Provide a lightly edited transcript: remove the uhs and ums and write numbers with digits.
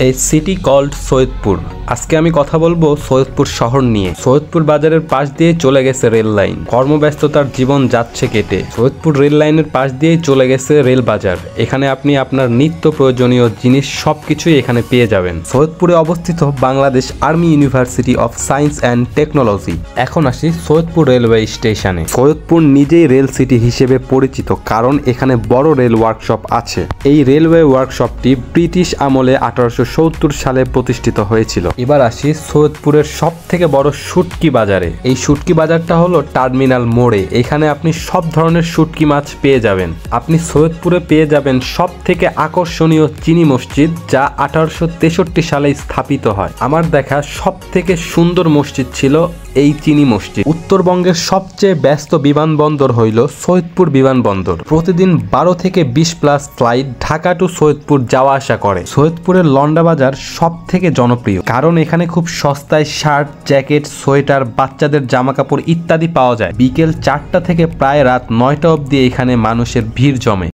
A city called Saidpur. আজকে আমি কথা বলবো সৈয়দপুর শহর নিয়ে। সৈয়দপুর বাজারের পাশ দিয়ে চলে গেছে রেল লাইন, কর্মব্যস্ততার জীবন যাচ্ছে কেটে। সৈয়দপুর রেল লাইনের পাশ দিয়েই চলে গেছে রেল বাজার। এখানে আপনি আপনার নিত্য প্রয়োজনীয় জিনিস সবকিছুই এখানে পেয়ে যাবেন। সৈয়দপুরে অবস্থিত Bangladesh army university of science and technology. এখন আসি সৈয়দপুর রেলওয়ে স্টেশনে। সৈয়দপুর নিজেই রেল সিটি হিসেবে পরিচিত, কারণ এখানে বড় রেল ওয়ার্কশপ আছে। এই রেলওয়ে ওয়ার্কশপটি ব্রিটিশ আমলে 1870 সালে প্রতিষ্ঠিত হয়েছিল। এবার আসি সৈয়দপুরের সব থেকে বড় শুটকি বাজারে। এই শুটকি বাজারটা হলো টার্মিনাল মোড়ে। এখানে আপনি সব ধরনের শুটকি মাছ পেয়ে যাবেন। আপনি সৈয়দপুরে পেয়ে যাবেন সব থেকে আকর্ষণীয় চিনি মসজিদ, যা 1863 সালে স্থাপিত হয়। আমার দেখা সব থেকে সুন্দর মসজিদ ছিল এই চিনি মসজিদ। উত্তরবঙ্গের সবচেয়ে ব্যস্ত বিমানবন্দর হইল সৈয়দপুর বিমানবন্দর। প্রতিদিন 12 থেকে 20+ ফ্লাইট ঢাকা টু সৈয়দপুর যাওয়া আসা করে। সৈয়দপুরের লন্ডা বাজার সব থেকে জনপ্রিয়, কারণ এখানে খুব সস্তায় শার্ট, জ্যাকেট, সোয়েটার, বাচ্চাদের জামা কাপড় ইত্যাদি পাওয়া যায়। বিকেল 4টা থেকে প্রায় রাত 9টা অবধি এখানে মানুষের ভিড় জমে।